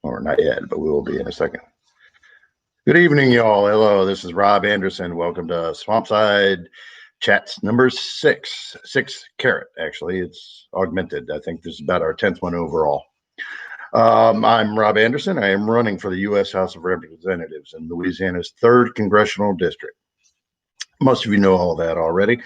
or not yet, but we will be in a second. Good evening, y'all. Hello, this is Rob Anderson. Welcome to Swampside Chats number 6 carat. Actually, it's augmented. I think this is about our 10th one overall. I'm Rob Anderson. I am running for the U.S. House of Representatives in Louisiana's 3rd Congressional District. Most of you know all that already.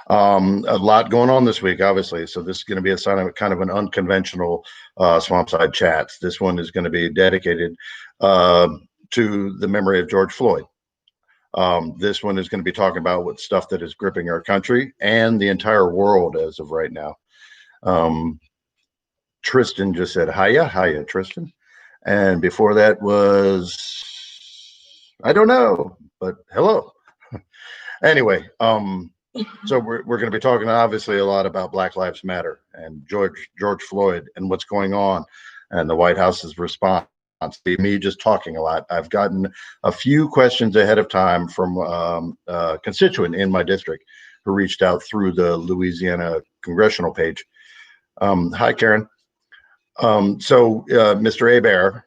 A lot going on this week, obviously. So this is going to be a sign of kind of an unconventional Swampside Chats. This one is going to be dedicated to the memory of George Floyd. This one is going to be talking about what stuff that is gripping our country and the entire world as of right now. Tristan just said, hiya, Tristan. And before that was, I don't know, but hello. Anyway, so we're going to be talking obviously a lot about Black Lives Matter and George Floyd and what's going on and the White House's response. Me just talking a lot. I've gotten a few questions ahead of time from a constituent in my district who reached out through the Louisiana congressional page. Hi, Karen. Mr. Hebert,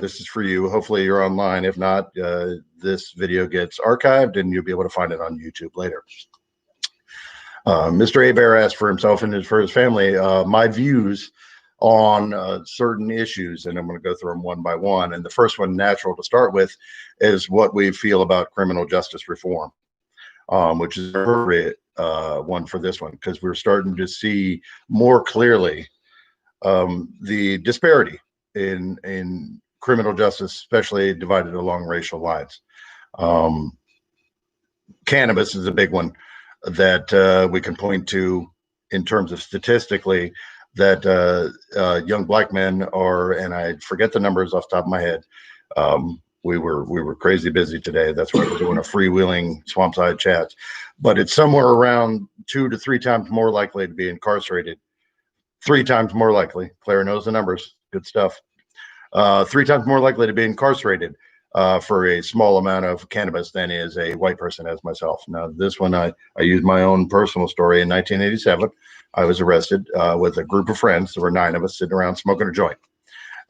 this is for you. Hopefully you're online. If not, this video gets archived and you'll be able to find it on YouTube later. Mr. Hebert asked for himself and for his family my views on certain issues, and I'm going to go through them one by one. And the first one, natural to start with, is what we feel about criminal justice reform, which is an appropriate one for this one, because we're starting to see more clearly the disparity in criminal justice, especially divided along racial lines. Cannabis is a big one that we can point to in terms of statistically, that young black men are, and I forget the numbers off the top of my head. We were crazy busy today. That's why we're doing a freewheeling Swampside Chats. But it's somewhere around 2 to 3 times more likely to be incarcerated. 3 times more likely. Claire knows the numbers. Good stuff. 3 times more likely to be incarcerated for a small amount of cannabis than is a white person as myself. Now, this one, I used my own personal story. In 1987, I was arrested with a group of friends. There were 9 of us sitting around smoking a joint.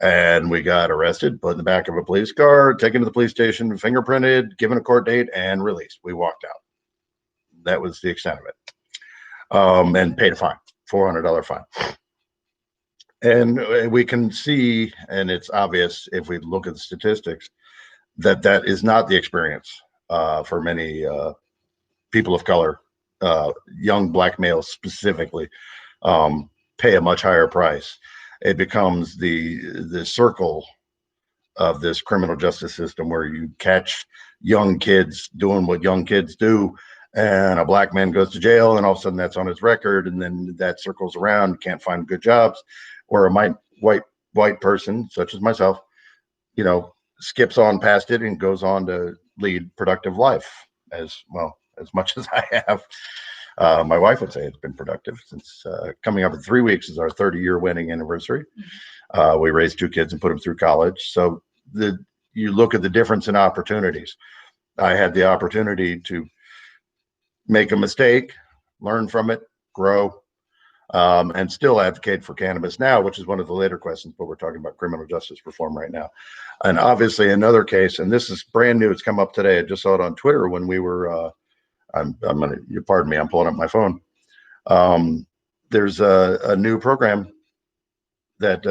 And we got arrested, put in the back of a police car, taken to the police station, fingerprinted, given a court date, and released. We walked out. That was the extent of it. And paid a fine, $400 fine. And we can see, and it's obvious if we look at the statistics, that is not the experience for many people of color. Young black males specifically pay a much higher price. It becomes the circle of this criminal justice system where you catch young kids doing what young kids do, and a black man goes to jail, and all of a sudden that's on his record, and then that circles around, can't find good jobs, where a white person such as myself, skips on past it and goes on to lead productive life as well, as much as I have. My wife would say it's been productive since coming up in 3 weeks is our 30-year wedding anniversary. We raised 2 kids and put them through college. So you look at the difference in opportunities. I had the opportunity to make a mistake, learn from it, grow, and still advocate for cannabis now, which is one of the later questions, but we're talking about criminal justice reform right now. And obviously another case, and this is brand new, it's come up today. I just saw it on Twitter when we were you pardon me, I'm pulling up my phone. There's a new program that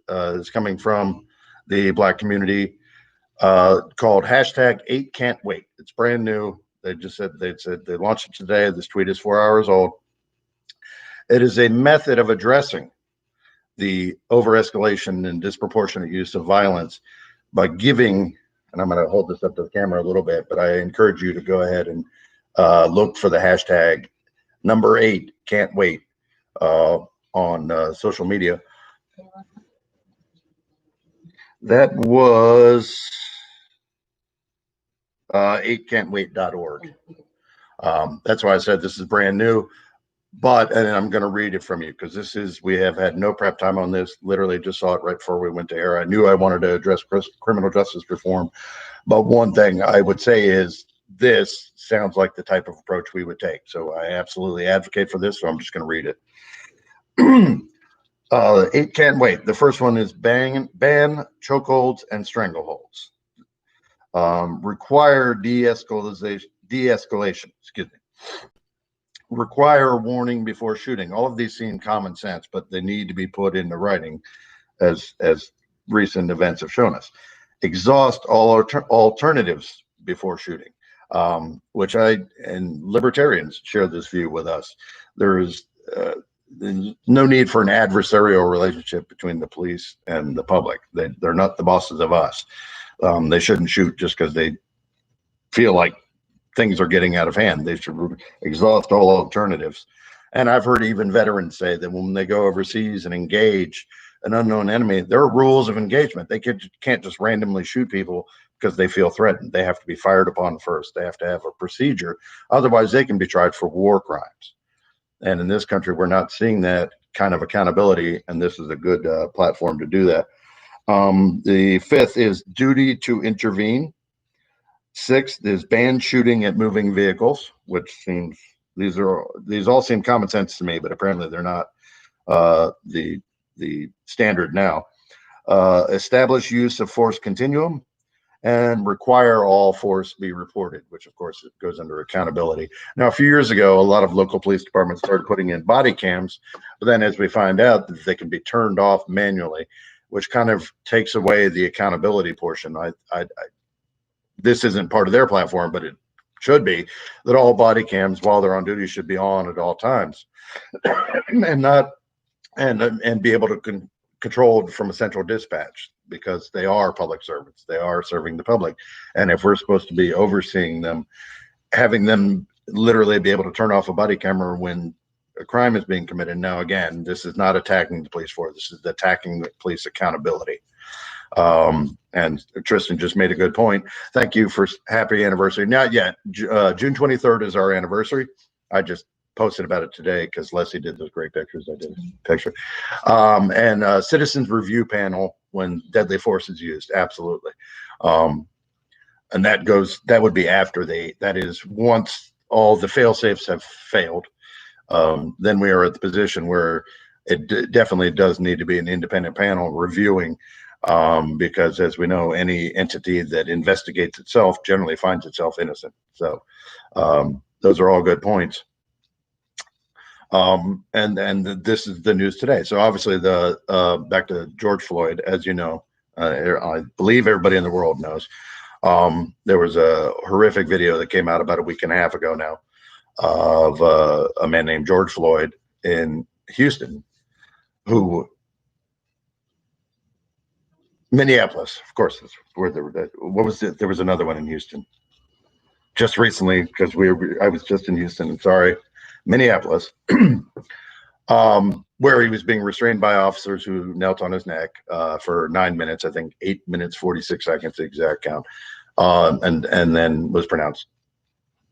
is coming from the Black community called #8Can'tWait. It's brand new. They launched it today. This tweet is 4 hours old. It is a method of addressing the over-escalation and disproportionate use of violence by giving, and I'm going to hold this up to the camera a little bit, but I encourage you to go ahead and look for the hashtag #8Can'tWait on social media. That was 8can'twait.org. That's why I said this is brand new. And I'm going to read it from you because we have had no prep time on this. Literally just saw it right before we went to air. I knew I wanted to address criminal justice reform. But one thing I would say is this sounds like the type of approach we would take. So I absolutely advocate for this. So I'm just going to read it. Eight can't wait. The first one is ban chokeholds and strangleholds. Require de-escalation. Excuse me. Require warning before shooting. All of these seem common sense, but they need to be put into writing, as recent events have shown us. Exhaust all alternatives before shooting, which I and libertarians share this view with us. There is no need for an adversarial relationship between the police and the public. They're not the bosses of us. They shouldn't shoot just because they feel like things are getting out of hand. They should exhaust all alternatives. And I've heard even veterans say that when they go overseas and engage an unknown enemy, there are rules of engagement. They can't just randomly shoot people because they feel threatened. They have to be fired upon first. They have to have a procedure. Otherwise, they can be tried for war crimes. And in this country, we're not seeing that kind of accountability, and this is a good platform to do that. The fifth is duty to intervene. Sixth is ban shooting at moving vehicles, which seems these all seem common sense to me, but apparently they're not the standard now. Establish use of force continuum, and require all force be reported, which of course it goes under accountability. Now, a few years ago, a lot of local police departments started putting in body cams, but then as we find out, they can be turned off manually, which kind of takes away the accountability portion. This isn't part of their platform, but it should be that all body cams while they're on duty should be on at all times, and not and be able to controlled from a central dispatch, because they are public servants. They are serving the public, and if we're supposed to be overseeing them, having them literally be able to turn off a body camera when a crime is being committed. Now, again, this is not attacking the police force. This is attacking the police accountability. And Tristan just made a good point. Thank you for happy anniversary. Not yet. June 23rd is our anniversary. I just posted about it today because Leslie did those great pictures. I did a picture. And citizens review panel when deadly force is used. Absolutely. And that would be after that is once all the fail safes have failed. Then we are at the position where it definitely does need to be an independent panel reviewing, because as we know, any entity that investigates itself generally finds itself innocent. So those are all good points. And this is the news today. So obviously back to George Floyd, as you know, I believe everybody in the world knows, there was a horrific video that came out about a week and a half ago now of a man named George Floyd in Houston, Minneapolis, of course, is where what was it? There was another one in Houston just recently, because I was just in Houston. I'm sorry, Minneapolis, where he was being restrained by officers who knelt on his neck for 9 minutes, I think 8 minutes 46 seconds, the exact count, and then was pronounced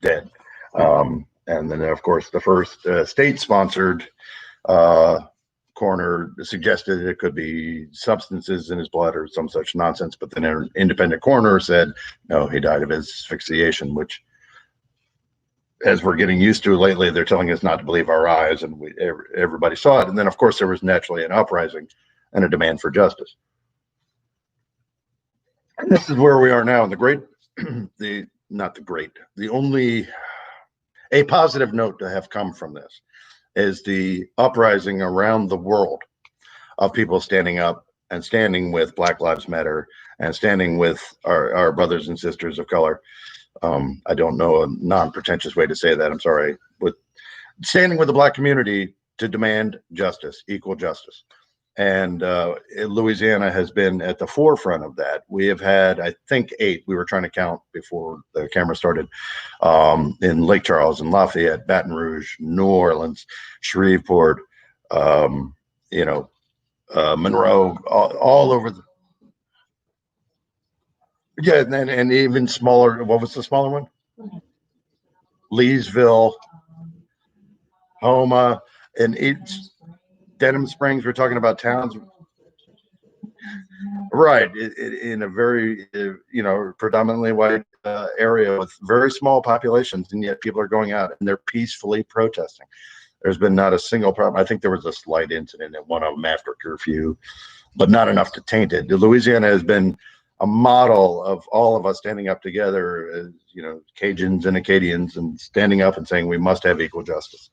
dead. And then, of course, the first state-sponsored coroner suggested it could be substances in his blood or some such nonsense, but then an independent coroner said no, he died of asphyxiation, which, as we're getting used to lately, they're telling us not to believe our eyes, and everybody saw it. And then, of course, there was naturally an uprising and a demand for justice. And this is where we are now. The only positive note to have come from this is the uprising around the world of people standing up and standing with Black Lives Matter and standing with our brothers and sisters of color. I don't know a non-pretentious way to say that. I'm sorry. With standing with the Black community to demand justice, equal justice. And Louisiana has been at the forefront of that. We have had, I think, 8. We were trying to count before the camera started, in Lake Charles and Lafayette, Baton Rouge, New Orleans, Shreveport, Monroe, all over. Yeah, and even smaller. What was the smaller one? Leesville, Homa, and Denham Springs. We're talking about towns, right? In a very, predominantly white area with very small populations, and yet people are going out and they're peacefully protesting. There's been not a single problem. I think there was a slight incident at one of them after curfew, but not enough to taint it. Louisiana has been a model of all of us standing up together as, Cajuns and Acadians, and standing up and saying we must have equal justice.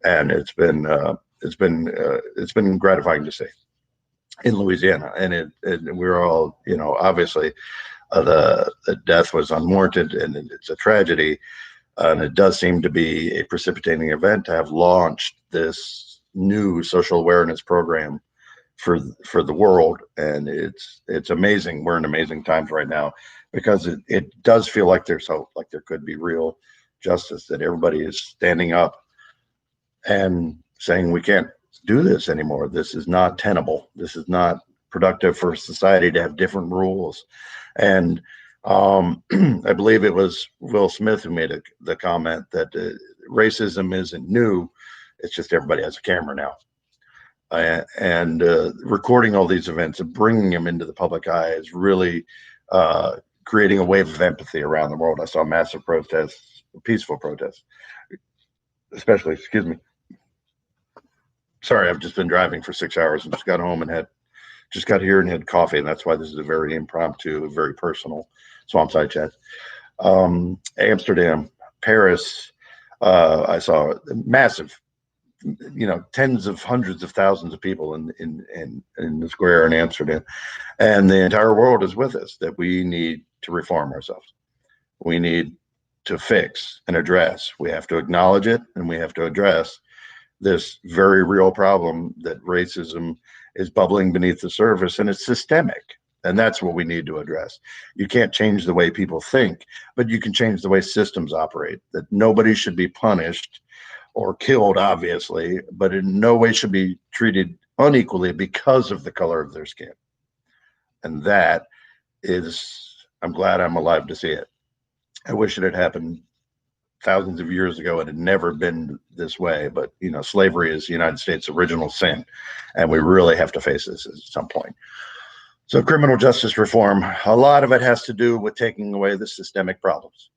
And it's been gratifying to see in Louisiana. And we're all, obviously the death was unwarranted and it's a tragedy. And it does seem to be a precipitating event to have launched this new social awareness program for the world. And it's amazing. We're in amazing times right now, because it does feel like there's hope, like there could be real justice, that everybody is standing up and saying we can't do this anymore. This is not tenable. This is not productive for society to have different rules. And I believe it was Will Smith who made the comment that racism isn't new. It's just everybody has a camera now. And recording all these events and bringing them into the public eye is really creating a wave of empathy around the world. I saw massive protests, peaceful protests, especially, excuse me. Sorry, I've just been driving for 6 hours and just got home and just got here and had coffee. And that's why this is a very impromptu, very personal Swamp Side Chat. Amsterdam, Paris, I saw massive, tens of hundreds of thousands of people in the square in Amsterdam. And the entire world is with us, that we need to reform ourselves. We need to fix and address. We have to acknowledge it, and we have to address this very real problem that racism is bubbling beneath the surface, and it's systemic. And that's what we need to address. You can't change the way people think, but you can change the way systems operate, that nobody should be punished or killed, obviously, but in no way should be treated unequally because of the color of their skin. And that is, I'm glad I'm alive to see it. I wish it had happened thousands of years ago. It had never been this way, but slavery is the United States' original sin, and we really have to face this at some point. So criminal justice reform, a lot of it has to do with taking away the systemic problems.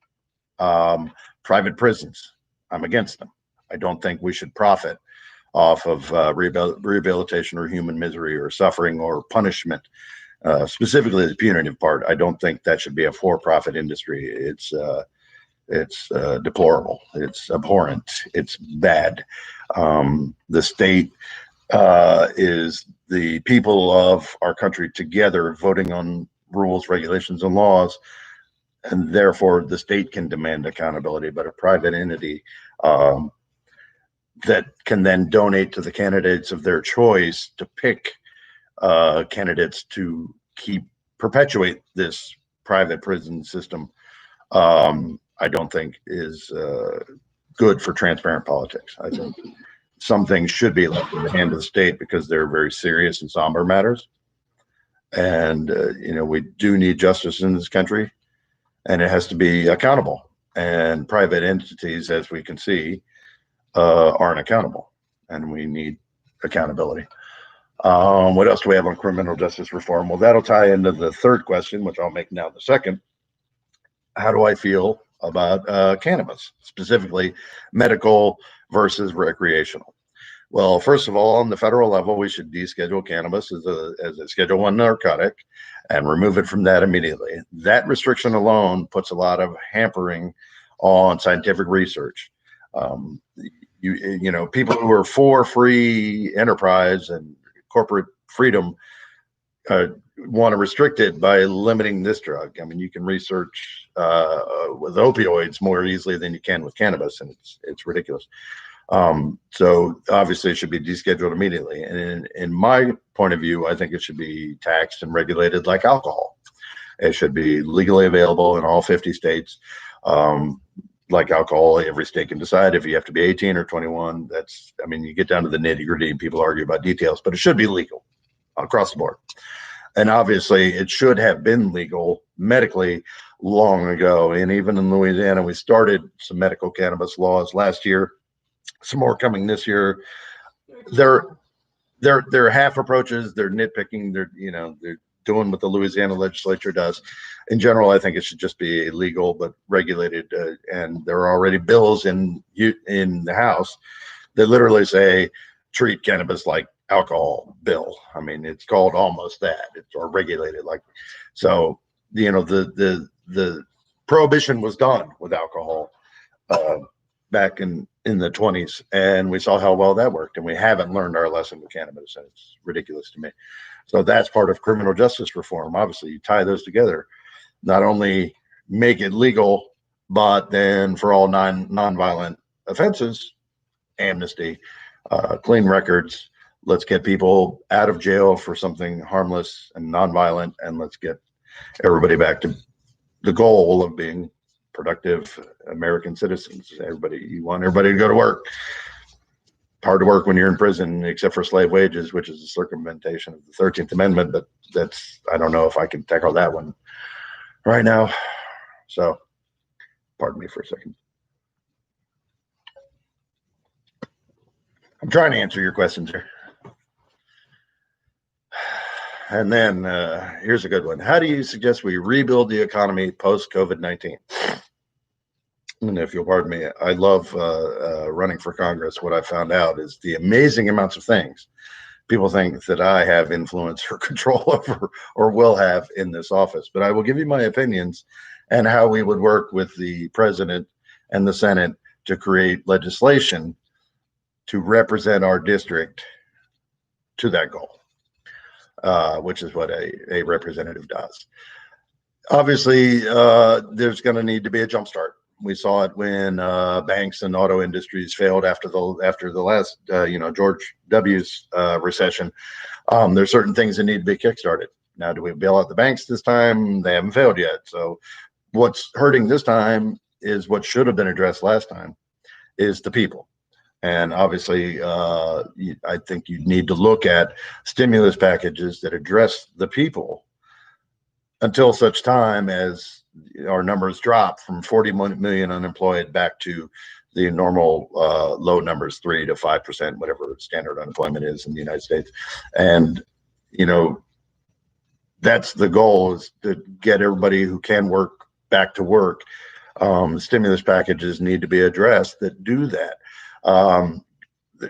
Private prisons, I'm against them. I don't think we should profit off of rehabilitation or human misery or suffering or punishment, specifically the punitive part. I don't think that should be a for-profit industry. It's deplorable. It's abhorrent. It's bad. The state is the people of our country together voting on rules, regulations, and laws, and therefore the state can demand accountability. But a private entity that can then donate to the candidates of their choice to pick candidates to perpetuate this private prison system, I don't think is good for transparent politics. I think some things should be left in the hand of the state because they're very serious and somber matters. And, we do need justice in this country, and it has to be accountable. And private entities, as we can see, aren't accountable, and we need accountability. What else do we have on criminal justice reform? Well, that'll tie into the third question, which I'll make now the second. How do I feel about cannabis, specifically medical versus recreational? Well, first of all, on the federal level, we should deschedule cannabis as a Schedule I narcotic and remove it from that immediately. That restriction alone puts a lot of hampering on scientific research. People who are for free enterprise and corporate freedom want to restrict it by limiting this drug. I mean, you can research with opioids more easily than you can with cannabis, and it's ridiculous. So obviously it should be descheduled immediately. And in my point of view, I think it should be taxed and regulated like alcohol. It should be legally available in all 50 states. Like alcohol, every state can decide if you have to be 18 or 21. You get down to the nitty gritty and people argue about details, but it should be legal across the board. And obviously it should have been legal medically long ago. And even in Louisiana, we started some medical cannabis laws last year, some more coming this year. They're half approaches. They're nitpicking. They're doing what the Louisiana legislature does. In general, I think it should just be illegal but regulated. And there are already bills in the House They literally say treat cannabis like alcohol bill. I mean, it's called almost that. It's or regulated like so. The prohibition was done with alcohol back in the 20s, and we saw how well that worked. And we haven't learned our lesson with cannabis, and it's ridiculous to me. So that's part of criminal justice reform. Obviously, you tie those together, not only make it legal, but then for all nonviolent offenses, amnesty, clean records. Let's get people out of jail for something harmless and nonviolent, and let's get everybody back to the goal of being productive American citizens. You want everybody to go to work. Hard to work when you're in prison, except for slave wages, which is a circumvention of the 13th Amendment. But I don't know if I can tackle that one right now. So, pardon me for a second. I'm trying to answer your questions here. And then here's a good one. How do you suggest we rebuild the economy post-COVID-19? And if you'll pardon me, I love running for Congress. What I found out is the amazing amounts of things people think that I have influence or control over or will have in this office. But I will give you my opinions and how we would work with the president and the Senate to create legislation to represent our district to that goal, which is what a representative does. Obviously, there's going to need to be a jumpstart. We saw it when banks and auto industries failed after the last, George W.'s recession. There's certain things that need to be kickstarted. Now, do we bail out the banks this time? They haven't failed yet. So what's hurting this time is what should have been addressed last time is the people. And obviously, I think you need to look at stimulus packages that address the people until such time as our numbers drop from 40 million unemployed back to the normal low numbers, 3 to 5%, whatever standard unemployment is in the United States. And, that's the goal, is to get everybody who can work back to work. Stimulus packages need to be addressed that do that.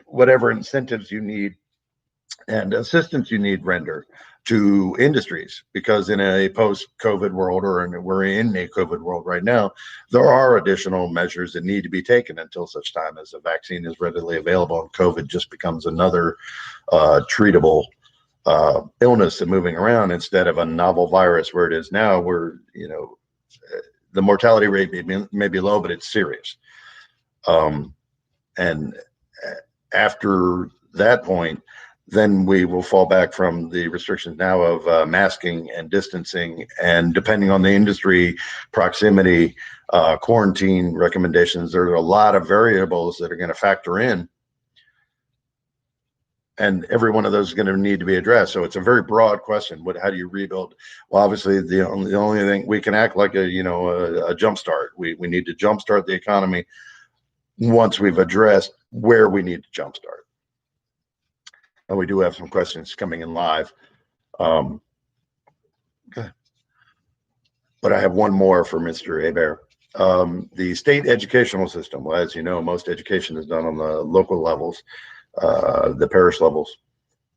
Whatever incentives you need and assistance you need render to industries, because in a post-COVID world, we're in a COVID world right now, there are additional measures that need to be taken until such time as a vaccine is readily available and COVID just becomes another treatable illness and moving around instead of a novel virus where it is now, where the mortality rate may be low, but it's serious. And after that point, then we will fall back from the restrictions now of masking and distancing, and depending on the industry, proximity, quarantine recommendations. There are a lot of variables that are going to factor in, and every one of those is going to need to be addressed. So it's a very broad question. How do you rebuild? Well, obviously, the only thing we can act like a jump start. We need to jumpstart the economy once we've addressed where we need to jumpstart. And we do have some questions coming in live. Okay. But I have one more for Mr. Hebert. The state educational system. Well, as you know, most education is done on the local levels, the parish levels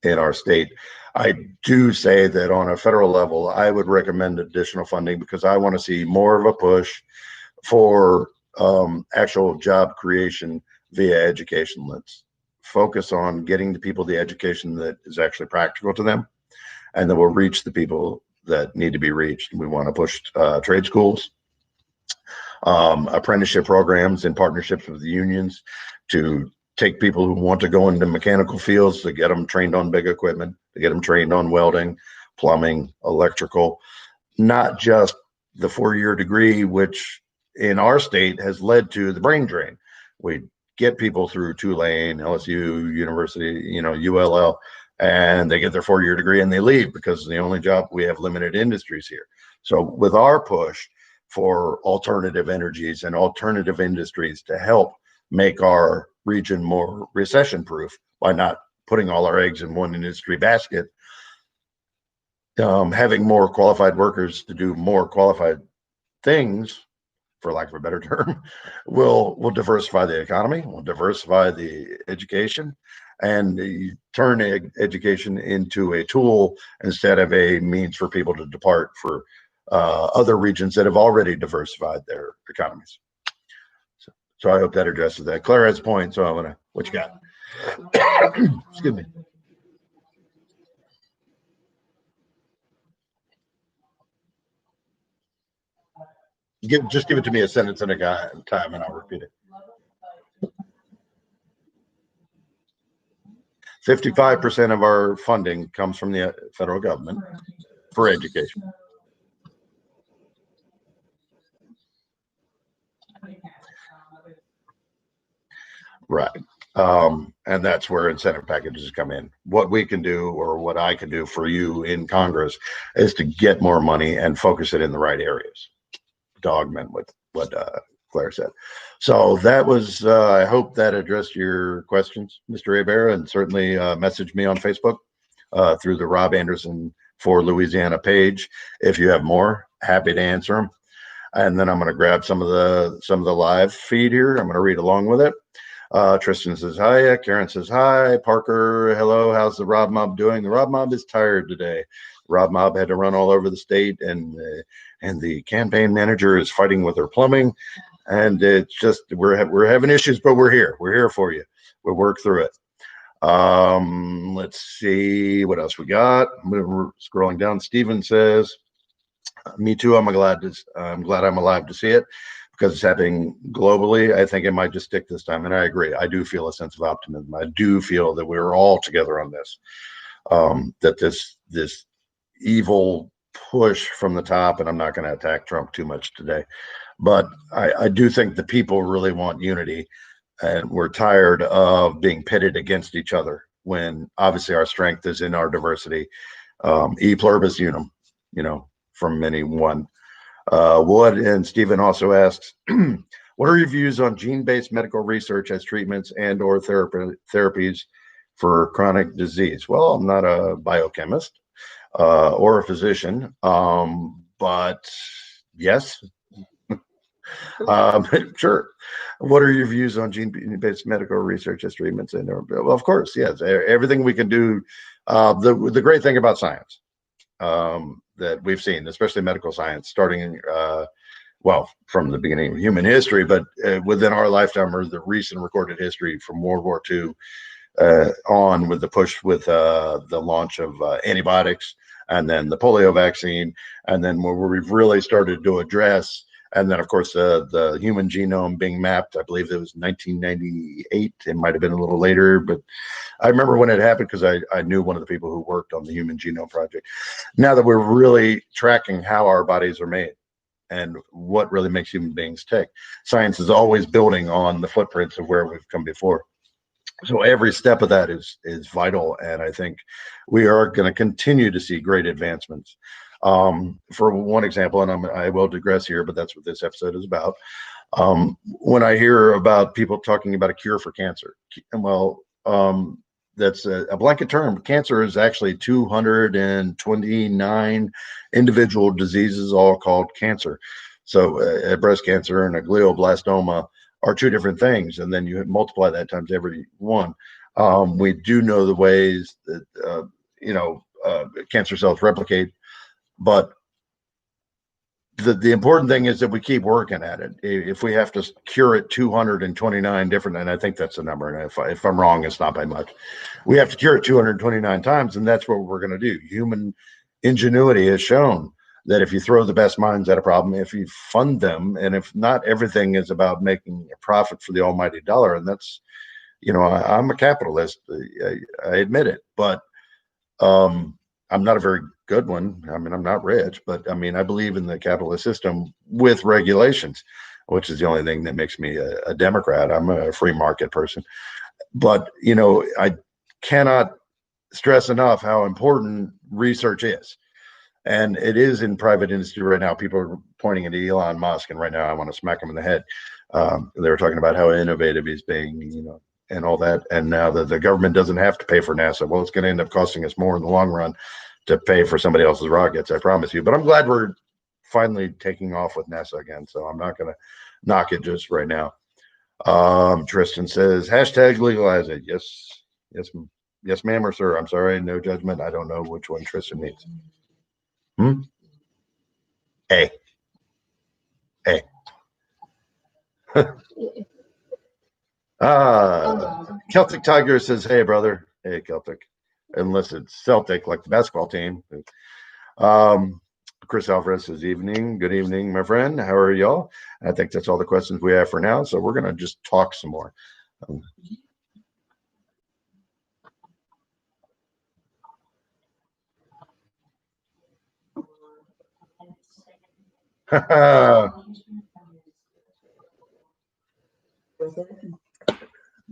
in our state. I do say that on a federal level, I would recommend additional funding because I want to see more of a push for actual job creation via education. Let's focus on getting the people the education that is actually practical to them, and then we'll reach the people that need to be reached. We want to push trade schools, apprenticeship programs in partnerships with the unions to take people who want to go into mechanical fields, to get them trained on big equipment, to get them trained on welding, plumbing, electrical, not just the 4-year degree, which in our state has led to the brain drain. We get people through Tulane, LSU, University, ULL, and they get their 4-year degree and they leave because the only job, we have limited industries here. So with our push for alternative energies and alternative industries to help make our region more recession proof by not putting all our eggs in one industry basket, having more qualified workers to do more qualified things for lack of a better term, will diversify the economy, will diversify the education, and turn education into a tool instead of a means for people to depart for other regions that have already diversified their economies. So I hope that addresses that. Claire has a point, so I'm gonna. What you got? Excuse me. Just give it to me a sentence at a time, and I'll repeat it. 55% of our funding comes from the federal government for education. Right. And that's where incentive packages come in. What we can do, or what I can do for you in Congress, is to get more money and focus it in the right areas, to augment what Claire said. So that was, I hope that addressed your questions, Mr. Hebert, and certainly message me on Facebook through the Rob Anderson for Louisiana page. If you have more, happy to answer them. And then I'm going to grab some of the live feed here. I'm going to read along with it. Tristan says hi. Karen says hi. Parker, hello. How's the Rob Mob doing? The Rob Mob is tired today. Rob Mob had to run all over the state, and the campaign manager is fighting with her plumbing, and it's just we're having issues, but we're here. We're here for you. We'll work through it. Let's see what else we got. We're scrolling down. Steven says, "Me too. I'm glad I'm alive to see it." Because it's happening globally, I think it might just stick this time. And I agree. I do feel a sense of optimism. I do feel that we're all together on this. That this evil push from the top, and I'm not going to attack Trump too much today, but I do think the people really want unity, and we're tired of being pitted against each other when obviously our strength is in our diversity. E pluribus unum, from many one. Wood and Stephen also asks, what are your views on gene-based medical research as treatments and or therapies for chronic disease? Well, I'm not a biochemist or a physician, but yes. Sure. What are your views on gene-based medical research as treatments and or, well, of course, yes. Everything we can do. The great thing about science, that we've seen, especially medical science, starting from the beginning of human history, but within our lifetime, or the recent recorded history from World War II on, with the push with the launch of antibiotics, and then the polio vaccine, and then where we've really started to address, and then of course the human genome being mapped. I believe it was 1998. It might have been a little later, but I remember when it happened because I knew one of the people who worked on the Human Genome Project. Now that we're really tracking how our bodies are made and what really makes human beings tick, science is always building on the footprints of where we've come before. So every step of that is vital, and I think we are going to continue to see great advancements. For one example, and I will digress here, but that's what this episode is about. When I hear about people talking about a cure for cancer, well, that's a blanket term. Cancer is actually 229 individual diseases, all called cancer. So breast cancer and a glioblastoma are two different things, and then you multiply that times every one. We do know the ways that cancer cells replicate, but the important thing is that we keep working at it. If we have to cure it 229 different, and I think that's the number, and if I'm wrong, it's not by much. We have to cure it 229 times, and that's what we're going to do. Human ingenuity has shown that if you throw the best minds at a problem, if you fund them, and if not everything is about making a profit for the almighty dollar, and that's, I'm a capitalist, I admit it, but I'm not a very good one. I mean, I'm not rich, but I mean, I believe in the capitalist system with regulations, which is the only thing that makes me a Democrat. I'm a free market person, but I cannot stress enough how important research is, and it is in private industry right now. People are pointing at Elon Musk, and right now I want to smack him in the head. They were talking about how innovative he's being, and all that, and now that the government doesn't have to pay for NASA, well, it's going to end up costing us more in the long run to pay for somebody else's rockets, I promise you. But I'm glad we're finally taking off with NASA again. So I'm not going to knock it just right now. Tristan says, hashtag legalize it. Yes, yes, yes, ma'am or sir. I'm sorry, no judgment. I don't know which one Tristan means. A. A. Celtic Tiger says, hey, brother. Hey, Celtic. Unless it's Celtic, like the basketball team. Chris Alvarez says, evening. Good evening, my friend. How are y'all? I think that's all the questions we have for now. So we're going to just talk some more.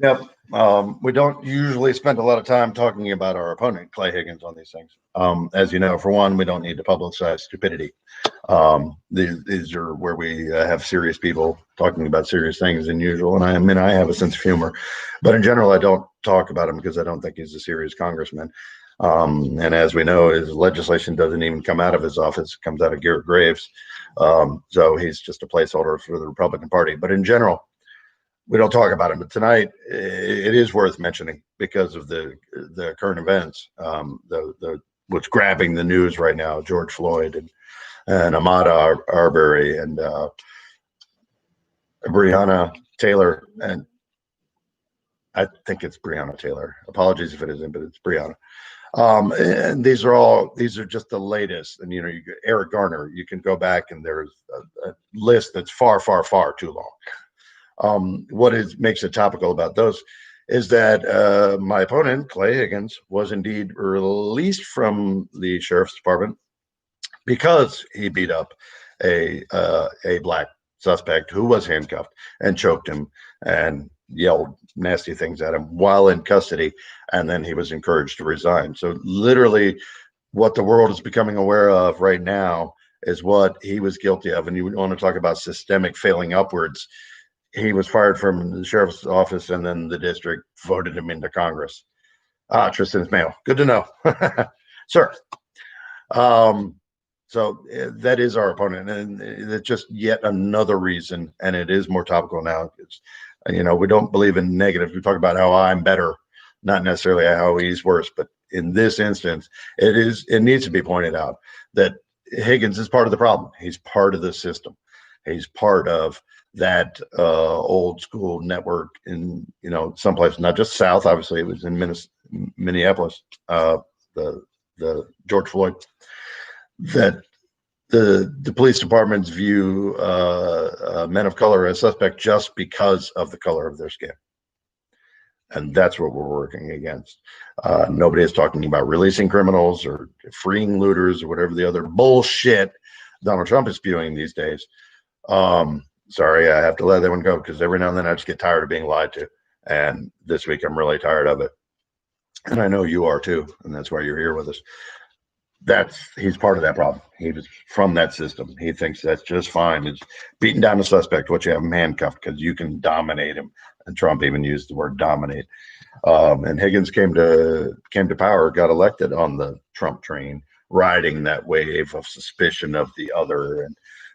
Yep. We don't usually spend a lot of time talking about our opponent, Clay Higgins, on these things. As you know, for one, we don't need to publicize stupidity. These are where we have serious people talking about serious things than usual. And I mean, I have a sense of humor, but in general, I don't talk about him because I don't think he's a serious congressman. And as we know, his legislation doesn't even come out of his office; it comes out of Garrett Graves. So he's just a placeholder for the Republican Party. But in general, we don't talk about him. But tonight, it is worth mentioning because of the current events. The what's grabbing the news right now: George Floyd and Ahmaud Arbery and Breonna Taylor, and I think it's Breonna Taylor. Apologies if it isn't, but it's Breonna. And these are just the latest. And Eric Garner, you can go back and there's a list that's far, far, far too long. What makes it topical about those is that my opponent, Clay Higgins, was indeed released from the sheriff's department because he beat up a black suspect who was handcuffed and choked him and yelled nasty things at him while in custody, and then he was encouraged to resign. So literally what the world is becoming aware of right now is what he was guilty of. And you want to talk about systemic failing upwards. He was fired from the sheriff's office, and then the district voted him into Congress. Tristan's mail. Good to know. Sir. So that is our opponent, and it's just yet another reason, and it is more topical now. It's, we don't believe in negative. We talk about how I'm better, not necessarily how he's worse, but in this instance, it needs to be pointed out that Higgins is part of the problem. He's part of the system. He's part of that old school network in someplace, not just South. Obviously, it was in Minneapolis. The George Floyd. That the police departments view men of color as suspect just because of the color of their skin. And that's what we're working against. Nobody is talking about releasing criminals or freeing looters or whatever the other bullshit Donald Trump is spewing these days. Sorry, I have to let that one go because every now and then I just get tired of being lied to. And this week I'm really tired of it. And I know you are too. And that's why you're here with us. He's part of that problem. He was from that system. He thinks that's just fine. It's beating down the suspect, what you have him handcuffed because you can dominate him. And Trump even used the word dominate. And Higgins came to power, got elected on the Trump train, riding that wave of suspicion of the other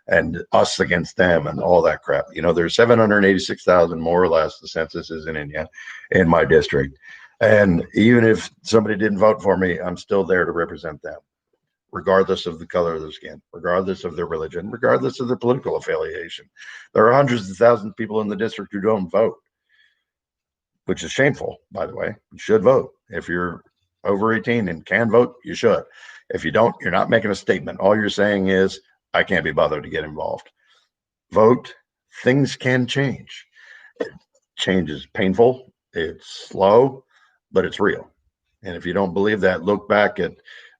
and us against them and all that crap. There's 786,000 more or less. The census isn't in yet in my district. And even if somebody didn't vote for me, I'm still there to represent them, regardless of the color of their skin, regardless of their religion, regardless of their political affiliation. There are hundreds of thousands of people in the district who don't vote, which is shameful, by the way. You should vote. If you're over 18 and can vote, you should. If you don't, you're not making a statement. All you're saying is, I can't be bothered to get involved. Vote. Things can change. Change is painful. It's slow, but it's real. And if you don't believe that, look back at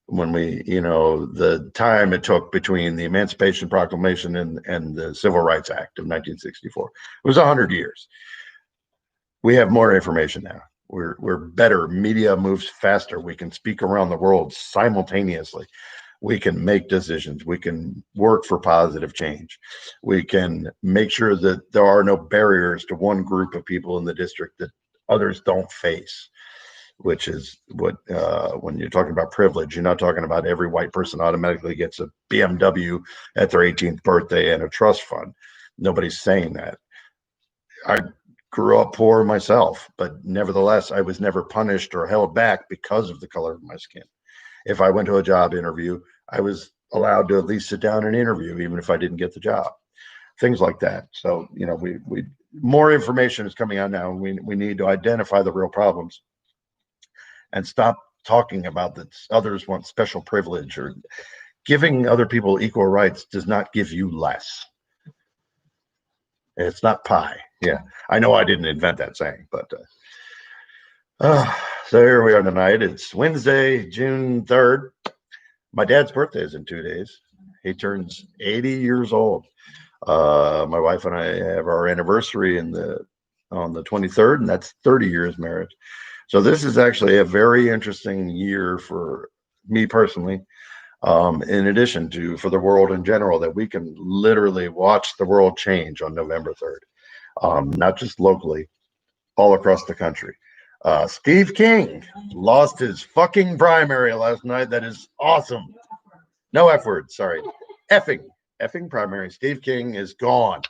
when the time it took between the Emancipation Proclamation and the Civil Rights Act of 1964. It was 100 years. We have more information now. We're better. Media moves faster. We can speak around the world simultaneously. We can make decisions. We can work for positive change. We can make sure that there are no barriers to one group of people in the district that others don't face. which is what, when you're talking about privilege, you're not talking about every white person automatically gets a BMW at their 18th birthday and a trust fund. Nobody's saying that. I grew up poor myself, but nevertheless, I was never punished or held back because of the color of my skin. If I went to a job interview, I was allowed to at least sit down and interview, even if I didn't get the job. Things like that. So, you know, we more information is coming out now. We need to identify the real problems and stop talking about that others want special privilege, or giving other people equal rights does not give you less. It's not pie. Yeah, I know I didn't invent that saying, but so here we are tonight. It's Wednesday, June 3rd. My dad's birthday is in 2 days. He turns 80 years old. My wife and I have our anniversary on the 23rd, and that's 30 years marriage. So this is actually a very interesting year for me personally. In addition to for the world in general, that we can literally watch the world change on November 3rd, not just locally, all across the country. Steve King lost his fucking primary last night. That is awesome. No F word, sorry. Effing primary. Steve King is gone.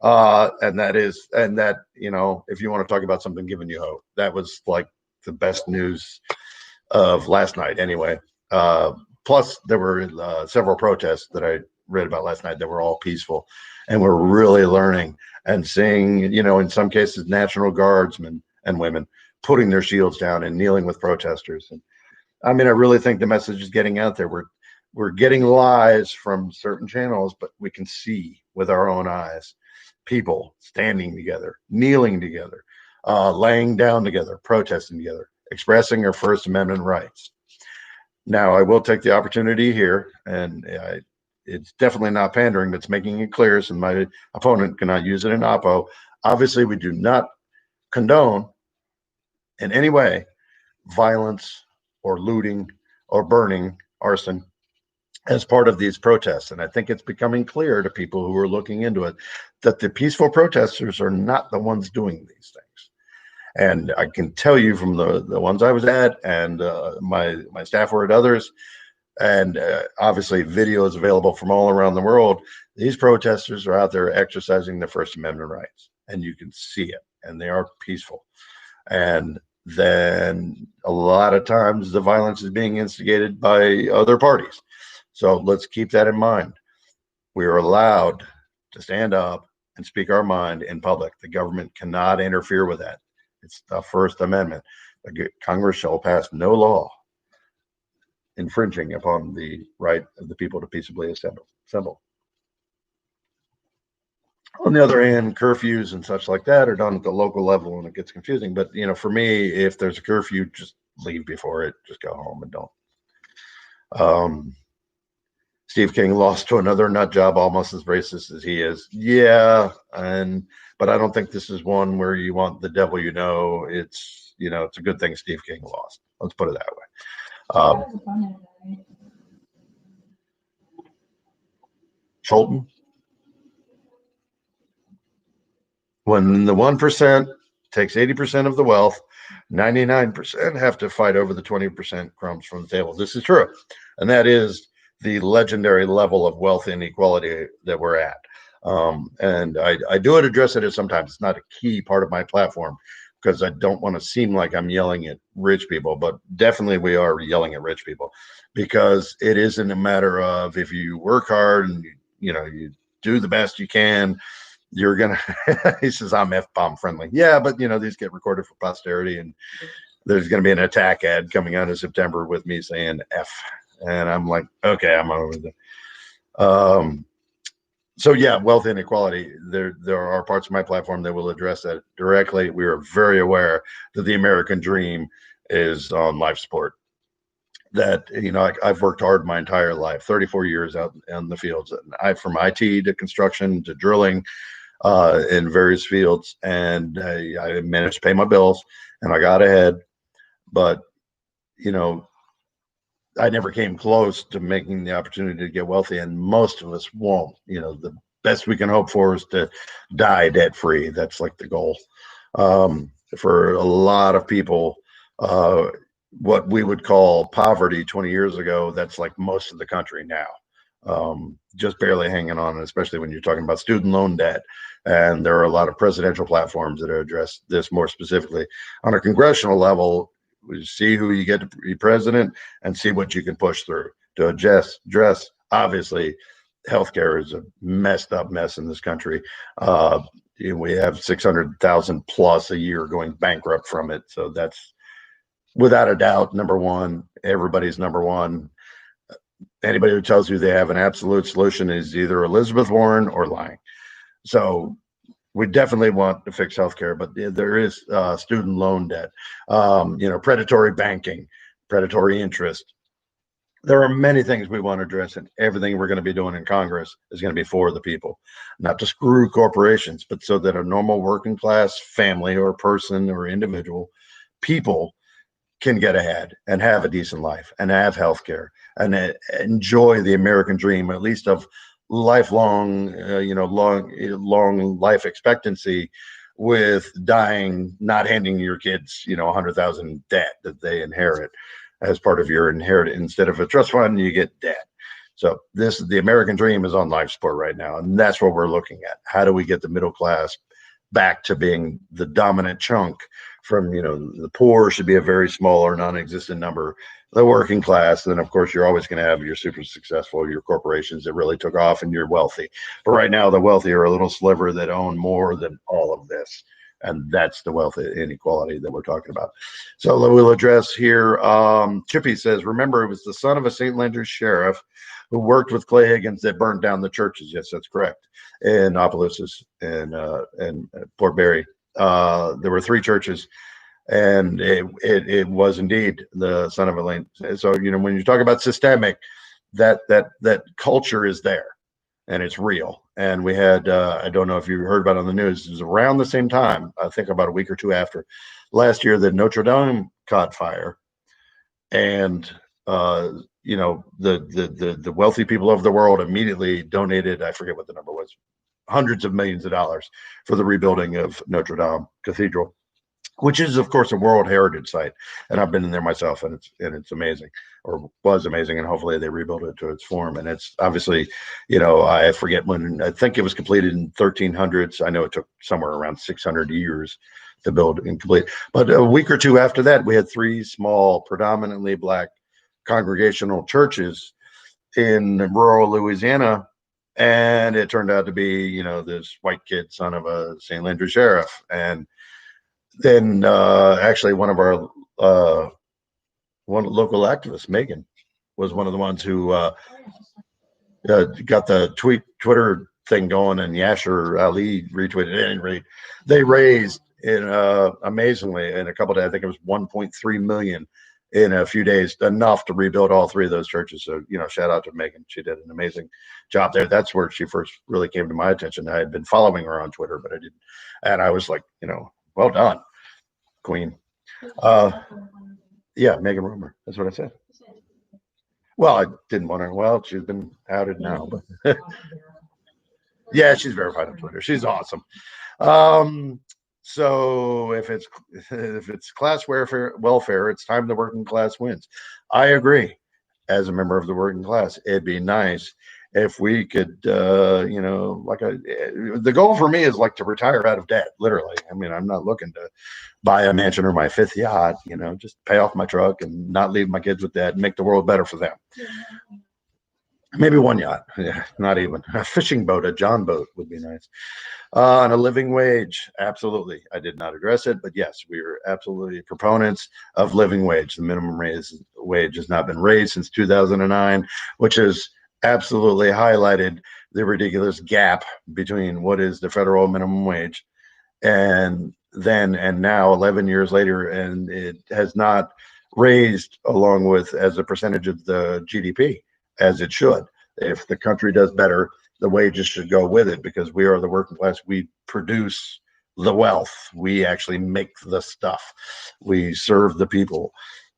And that, you know, if you want to talk about something giving you hope, that was like the best news of last night anyway. Plus, there were several protests that I read about last night that were all peaceful, and we're really learning and seeing, you know, in some cases, National Guardsmen and women putting their shields down and kneeling with protesters. And I mean, I really think the message is getting out there. We're getting lies from certain channels, but we can see with our own eyes people standing together, kneeling together, laying down together, protesting together, expressing their First Amendment rights. Now, I will take the opportunity here, and it's definitely not pandering, but it's making it clear, so my opponent cannot use it in oppo. Obviously, we do not condone in any way violence or looting or burning, arson, as part of these protests. And I think it's becoming clear to people who are looking into it that the peaceful protesters are not the ones doing these things. And I can tell you from the ones I was at, and my staff were at others, and obviously videos available from all around the world, these protesters are out there exercising their First Amendment rights, and you can see it, and they are peaceful. And then a lot of times the violence is being instigated by other parties. So let's keep that in mind. We are allowed to stand up and speak our mind in public. The government cannot interfere with that. It's the First Amendment. Congress shall pass no law infringing upon the right of the people to peaceably assemble. On the other hand, curfews and such like that are done at the local level, and it gets confusing. But, you know, for me, if there's a curfew, just leave before it. Just go home and don't. Steve King lost to another nut job almost as racist as he is. Yeah, but I don't think this is one where you want the devil, you know. It's, you know, it's a good thing Steve King lost. Let's put it that way. Cholton. When the 1% takes 80% of the wealth, 99% have to fight over the 20% crumbs from the table. This is true. And that is the legendary level of wealth inequality that we're at. And I do address it sometimes. It's not a key part of my platform because I don't want to seem like I'm yelling at rich people, but definitely we are yelling at rich people, because it isn't a matter of if you work hard and you do the best you can, you're gonna he says I'm F-bomb friendly. Yeah, but these get recorded for posterity, and there's gonna be an attack ad coming out in September with me saying F, and I'm like, okay, I'm over there. So yeah, wealth inequality, there are parts of my platform that will address that directly. We are very aware that the American dream is on life support. That I've worked hard my entire life, 34 years out in the fields, from IT to construction to drilling, in various fields, and I managed to pay my bills and I got ahead, but I never came close to making the opportunity to get wealthy, and most of us won't. The best we can hope for is to die debt free. That's like the goal. For a lot of people, what we would call poverty 20 years ago, that's like most of the country now. Just barely hanging on, especially when you're talking about student loan debt. And there are a lot of presidential platforms that address this more specifically. On a congressional level, we see who you get to be president and see what you can push through to address. Obviously, healthcare is a messed up mess in this country. We have 600,000 plus a year going bankrupt from it. So that's without a doubt number one. Everybody's number one. Anybody who tells you they have an absolute solution is either Elizabeth Warren or lying. So we definitely want to fix healthcare, but there is student loan debt, predatory banking, predatory interest. There are many things we want to address, and everything we're going to be doing in Congress is going to be for the people, not to screw corporations, but so that a normal working class family or person or individual people can get ahead and have a decent life and have health care and enjoy the American dream, at least of lifelong, long life expectancy, with dying, not handing your kids, 100,000 debt that they inherit as part of your inheritance. Instead of a trust fund, you get debt. So the American dream is on life support right now. And that's what we're looking at. How do we get the middle class back to being the dominant chunk? From, the poor should be a very small or non-existent number, the working class. Then of course you're always going to have your super successful, your corporations that really took off, and you're wealthy. But right now the wealthy are a little sliver that own more than all of this. And that's the wealth inequality that we're talking about. So we'll address here. Chippy says, remember, it was the son of a St. Landry sheriff who worked with Clay Higgins that burned down the churches. Yes, that's correct. In Opelousas and Port Barre. There were 3 churches, and it was indeed the son of a lane. So, when you talk about systemic, that culture is there and it's real. And we had, I don't know if you heard about it on the news, it was around the same time, I think about a week or two after last year, that Notre Dame caught fire. And, the wealthy people of the world immediately donated, I forget what the number was, hundreds of millions of dollars for the rebuilding of Notre Dame Cathedral, which is of course a World Heritage Site, and I've been in there myself, and it's amazing, or was amazing, and hopefully they rebuild it to its form. And it's obviously, I forget when, I think it was completed in 1300s. I know it took somewhere around 600 years to build and complete, but a week or two after that, we had 3 small, predominantly Black congregational churches in rural Louisiana. And it turned out to be, this white kid, son of a St. Landry sheriff. And then actually one of our one local activists, Megan, was one of the ones who got the Twitter thing going, and Yasser Ali retweeted. At any rate, they raised amazingly in a couple of days, I think it was 1.3 million in a few days, enough to rebuild all 3 of those churches. So, shout out to Megan. She did an amazing job there. That's where she first really came to my attention. I had been following her on Twitter, but I didn't. And I was like, well done, Queen. Yeah, Megan Rumor. That's what I said. Well, I didn't want her. Well, she's been outed now, but yeah, she's verified on Twitter. She's awesome. So if it's class welfare, it's time the working class wins. I agree. As a member of the working class, it'd be nice if we could, the goal for me is like to retire out of debt, literally. I mean, I'm not looking to buy a mansion or my 5th yacht, just pay off my truck and not leave my kids with debt and make the world better for them. Maybe 1 yacht. Yeah, not even. A fishing boat, a John boat would be nice. And a living wage. Absolutely. I did not address it, but yes, we are absolutely proponents of living wage. The minimum wage has not been raised since 2009, which has absolutely highlighted the ridiculous gap between what is the federal minimum wage and now 11 years later, and it has not raised along with as a percentage of the GDP as it should. If the country does better, the wages should go with it, because we are the working class. We produce the wealth. We actually make the stuff. We serve the people,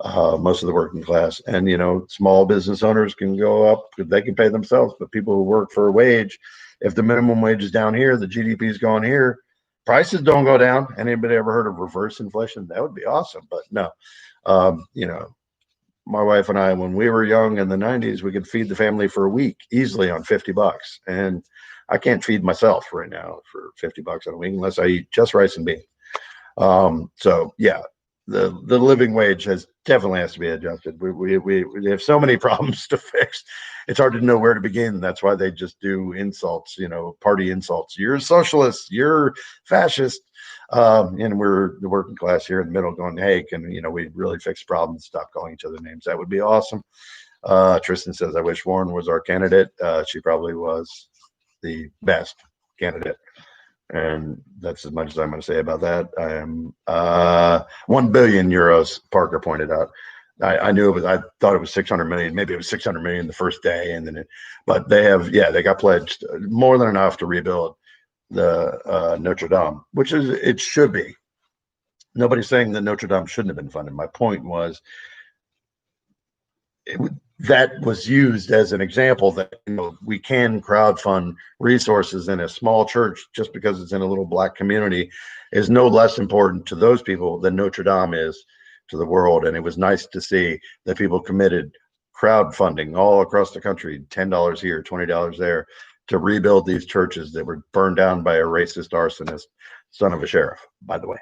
most of the working class. And, small business owners can go up, they can pay themselves, but people who work for a wage, if the minimum wage is down here, the GDP is going here, prices don't go down. Anybody ever heard of reverse inflation? That would be awesome, but no. You know, my wife and I, when we were young in the 90s, we could feed the family for a week easily on $50. And I can't feed myself right now for $50 on a week unless I eat just rice and beans. So yeah, the living wage has to be adjusted. We have so many problems to fix. It's hard to know where to begin. That's why they just do insults, you know, party insults. You're a socialist, you're fascist. And we're the working class here in the middle going, hey, can you know we really fix problems, stop calling each other names? That would be awesome. Tristan says, I wish Warren was our candidate. She probably was the best candidate. And that's as much as I'm going to say about that. I am 1 billion euros, Parker pointed out. I knew it was, I thought it was 600 million. Maybe it was 600 million the first day. And then, but they have, yeah, they got pledged more than enough to rebuild the Notre Dame, which is, it should be. Nobody's saying that Notre Dame shouldn't have been funded. My point was, that was used as an example that you know we can crowdfund resources in a small church just because it's in a little black community is no less important to those people than Notre Dame is to the world. And it was nice to see that people committed crowdfunding all across the country, $10 here, $20 there, to rebuild these churches that were burned down by a racist arsonist, son of a sheriff, by the way.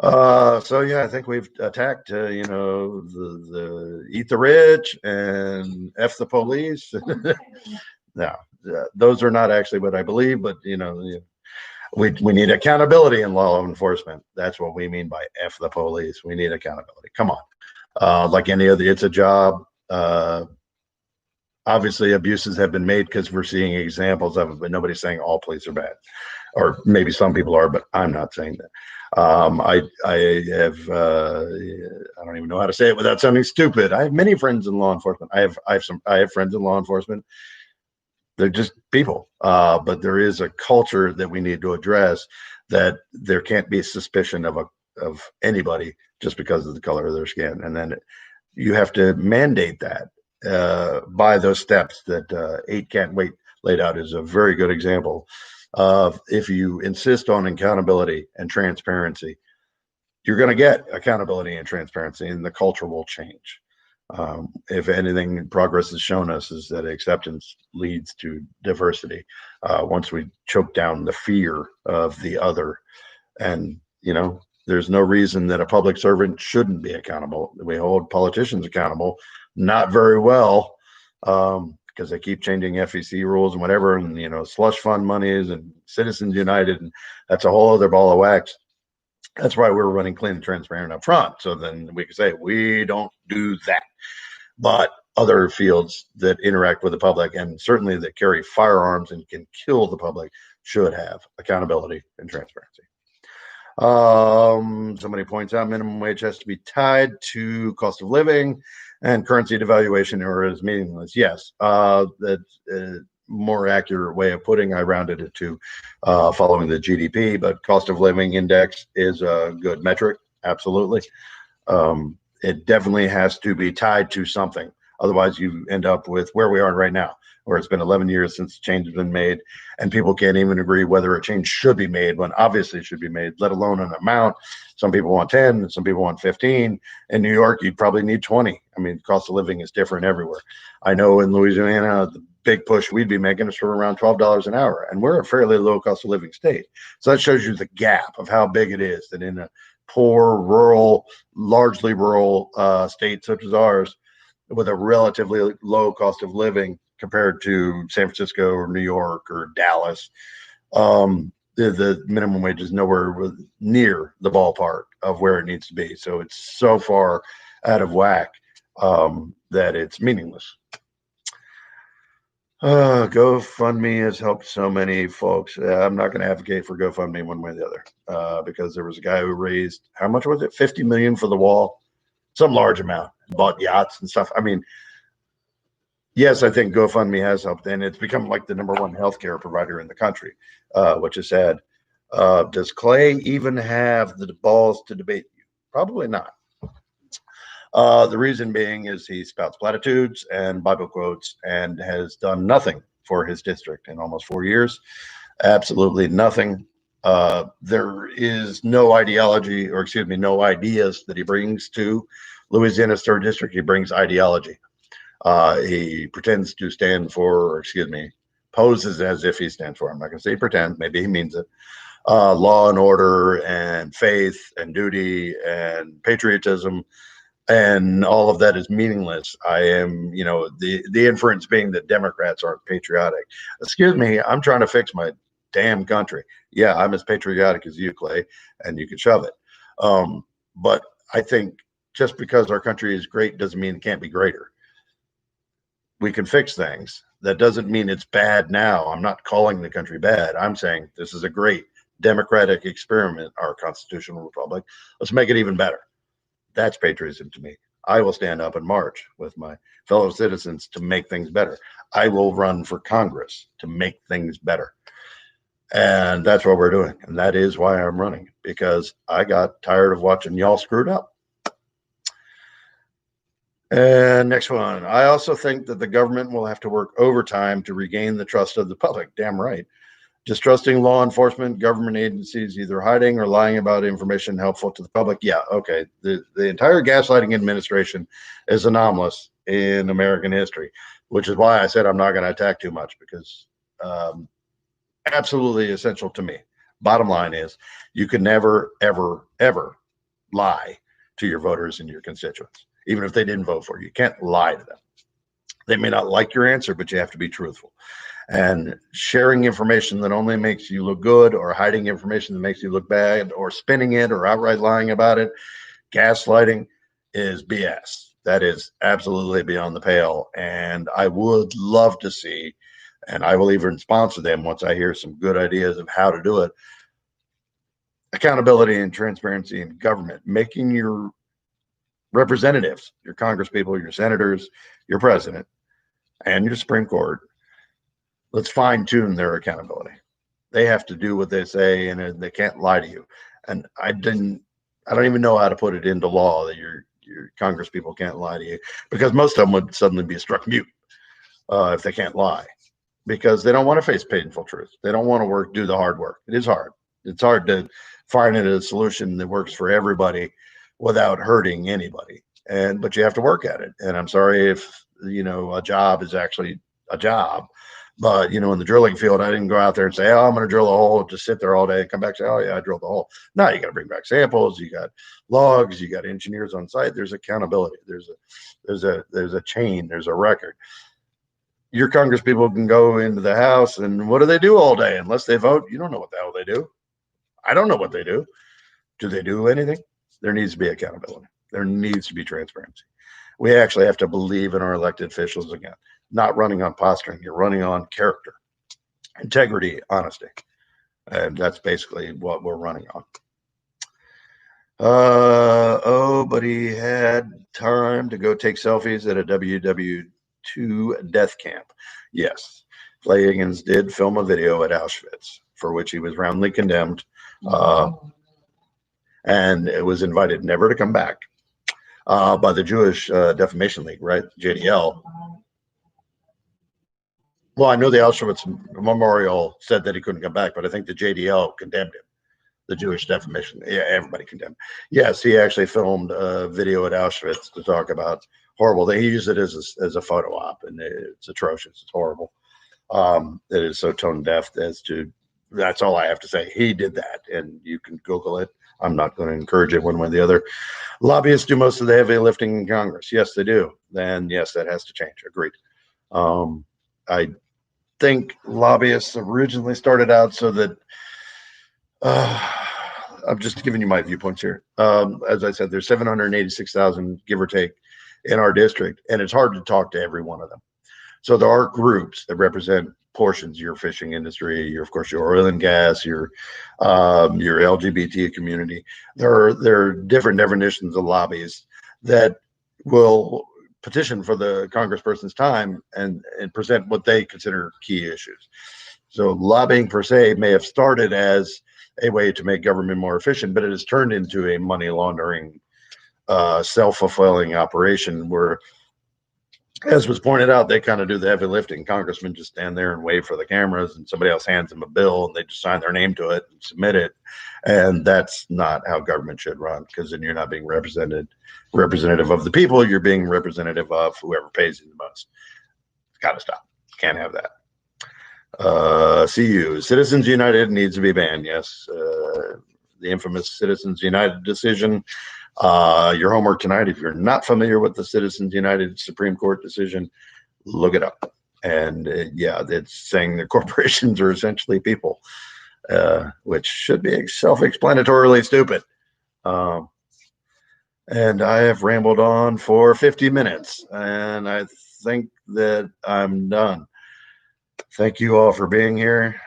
So yeah, I think we've attacked, you know, the eat the rich and F the police. No, those are not actually what I believe, but you know, we need accountability in law enforcement. That's what we mean by F the police. We need accountability. Come on. Like any other, it's a job. Obviously abuses have been made because we're seeing examples of it, but nobody's saying all police are bad, or maybe some people are, but I'm not saying that. I have I don't even know how to say it without sounding stupid. I have many friends in law enforcement. I have friends in law enforcement. They're just people, but there is a culture that we need to address. That there can't be suspicion of anybody just because of the color of their skin, and then you have to mandate that by those steps that 8 Can't Wait laid out is a very good example. If you insist on accountability and transparency, you're going to get accountability and transparency, and the culture will change. If anything, progress has shown us is that acceptance leads to diversity. Once we choke down the fear of the other, and you know, there's no reason that a public servant shouldn't be accountable. We hold politicians accountable, not very well. Because they keep changing FEC rules and whatever, and you know, slush fund monies and Citizens United, and that's a whole other ball of wax. That's why we're running clean and transparent up front. So then we can say we don't do that. But other fields that interact with the public and certainly that carry firearms and can kill the public should have accountability and transparency. Somebody points out minimum wage has to be tied to cost of living and currency devaluation, or is meaningless. Yes, that's a more accurate way of putting. I rounded it to following the GDP, but cost of living index is a good metric. Absolutely. It definitely has to be tied to something. Otherwise, you end up with where we are right now, where it's been 11 years since change has been made, and people can't even agree whether a change should be made when obviously it should be made, let alone an amount. Some people want 10, some people want 15. In New York, you'd probably need 20. I mean, cost of living is different everywhere. I know in Louisiana, the big push we'd be making is for around $12 an hour, and we're a fairly low cost of living state. So that shows you the gap of how big it is, that in a poor, rural, largely rural state such as ours, with a relatively low cost of living compared to San Francisco or New York or Dallas, the minimum wage is nowhere near the ballpark of where it needs to be. So it's so far out of whack that it's meaningless. GoFundMe has helped so many folks. I'm not going to advocate for GoFundMe one way or the other because there was a guy who raised, how much was it? 50 million for the wall, some large amount, bought yachts and stuff. I mean, yes, I think GoFundMe has helped, and it's become like the #1 healthcare provider in the country, which is sad. Does Clay even have the balls to debate you? Probably not. The reason being is he spouts platitudes and Bible quotes and has done nothing for his district in almost 4 years. Absolutely nothing. There is no ideology, or excuse me, no ideas that he brings to Louisiana's third district. He brings ideology. He pretends to stand for, or excuse me, poses as if he stands for. I'm not going to say pretend. Maybe he means it. Law and order and faith and duty and patriotism, and all of that is meaningless. I am, the inference being that Democrats aren't patriotic. Excuse me, I'm trying to fix my damn country. Yeah, I'm as patriotic as you, Clay, and you can shove it. But I think just because our country is great doesn't mean it can't be greater. We can fix things. That doesn't mean it's bad now. I'm not calling the country bad. I'm saying this is a great democratic experiment, our constitutional republic. Let's make it even better. That's patriotism to me. I will stand up and march with my fellow citizens to make things better. I will run for Congress to make things better. And that's what we're doing. And that is why I'm running, because I got tired of watching y'all screwed up. And next one. I also think that the government will have to work overtime to regain the trust of the public. Damn right. Distrusting law enforcement, government agencies, either hiding or lying about information helpful to the public. Yeah, okay. The entire gaslighting administration is anomalous in American history, which is why I said I'm not going to attack too much, because absolutely essential to me. Bottom line is, you can never, ever, ever lie to your voters and your constituents, even if they didn't vote for you. You can't lie to them. They may not like your answer, but you have to be truthful. And sharing information that only makes you look good, or hiding information that makes you look bad, or spinning it, or outright lying about it, gaslighting, is BS. That is absolutely beyond the pale. And I would love to see, and I will even sponsor them once I hear some good ideas of how to do it, accountability and transparency in government, making your representatives, your congresspeople, your senators, your president, and your Supreme Court, let's fine tune their accountability. They have to do what they say, and they can't lie to you. And I don't even know how to put it into law that your congresspeople can't lie to you, because most of them would suddenly be struck mute if they can't lie, because they don't want to face painful truth. They don't want to do the hard work. It is hard. It's hard to find a solution that works for everybody without hurting anybody. But you have to work at it. And I'm sorry if, a job is actually a job. But, in the drilling field, I didn't go out there and say, oh, I'm going to drill a hole, just sit there all day and come back and say, oh, yeah, I drilled the hole. No, you got to bring back samples. You got logs. You got engineers on site. There's accountability. There's a chain. There's a record. Your congresspeople can go into the House, and what do they do all day? Unless they vote, you don't know what the hell they do. I don't know what they do. Do they do anything? There needs to be accountability. There needs to be transparency. We actually have to believe in our elected officials again. Not running on posturing. You're running on character, integrity, honesty. And that's basically what we're running on. But he had time to go take selfies at a WW2 death camp. Yes, Clay Higgins did film a video at Auschwitz, for which he was roundly condemned. And it was invited never to come back by the Jewish Defamation League, right? JDL. Well, I know the Auschwitz Memorial said that he couldn't come back, but I think the JDL condemned him. The Jewish Defamation. Yeah, everybody condemned. Yes, he actually filmed a video at Auschwitz to talk about horrible. They use it as a photo op, and it's atrocious. It's horrible. It is so tone deaf as to. That's all I have to say. He did that, and you can Google it. I'm not going to encourage it one way or the other. Lobbyists do most of the heavy lifting in Congress. Yes, they do. And yes, that has to change. Agreed. I think lobbyists originally started out so that I'm just giving you my viewpoints here. As I said, there's 786,000, give or take, in our district, and it's hard to talk to every one of them. So there are groups that represent portions, your fishing industry, of course, your oil and gas, your LGBT community. There are different definitions of lobbies that will petition for the congressperson's time and present what they consider key issues. So lobbying per se may have started as a way to make government more efficient, but it has turned into a money laundering, self-fulfilling operation where as was pointed out, they kind of do the heavy lifting. Congressmen just stand there and wait for the cameras, and somebody else hands them a bill, and they just sign their name to it and submit it. And that's not how government should run, because then you're not being representative of the people. You're being representative of whoever pays you the most. It's got to stop. Can't have that. CU, Citizens United needs to be banned. Yes. The infamous Citizens United decision. Your homework tonight, if you're not familiar with the Citizens United Supreme Court decision, look it up. And yeah, it's saying that corporations are essentially people, which should be self-explanatorily stupid. And I have rambled on for 50 minutes, and I think that I'm done. Thank you all for being here.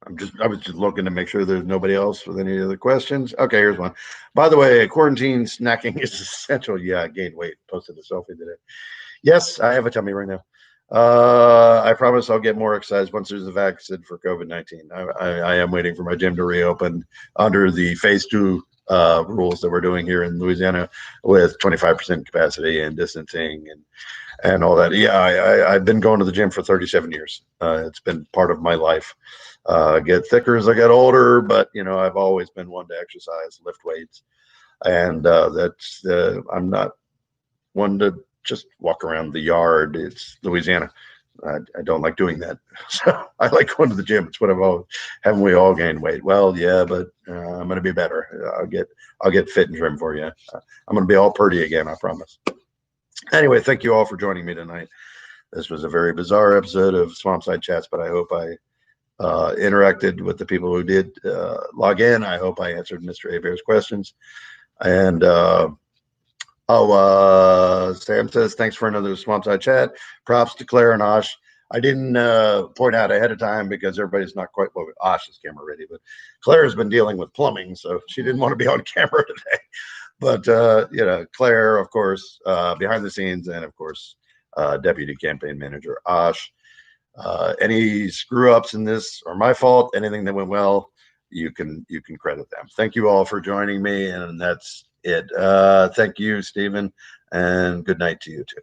I was just looking to make sure there's nobody else with any other questions. Okay, here's one. By the way, quarantine snacking is essential. Yeah, I gained weight. Posted a selfie today. Yes, I have a tummy right now. I promise I'll get more exercise once there's a vaccine for COVID-19. I am waiting for my gym to reopen under the phase 2 rules that we're doing here in Louisiana with 25% capacity and distancing and all that. Yeah, I've been going to the gym for 37 years. It's been part of my life. Get thicker as I get older, but I've always been one to exercise, lift weights, and that's I'm not one to just walk around the yard. It's Louisiana. I don't like doing that. So I like going to the gym. It's what I've always. Haven't we all gained weight? Well, yeah, but I'm going to be better. I'll get fit and trim for you. I'm going to be all purty again. I promise. Anyway, thank you all for joining me tonight. This was a very bizarre episode of Swampside Chats, but I hope I interacted with the people who did log in. I hope I answered Mr. Hebert's questions. And Sam says, thanks for another Swampside Chat. Props to Claire and Osh. I didn't point out ahead of time because everybody's not quite, well, Osh is camera ready, but Claire has been dealing with plumbing, so she didn't want to be on camera today. But, Claire, of course, behind the scenes, and of course, Deputy Campaign Manager Osh. Any screw ups in this are my fault. Anything that went well, you can credit them. Thank you all for joining me, and that's it. Thank you, Stephen, and good night to you too.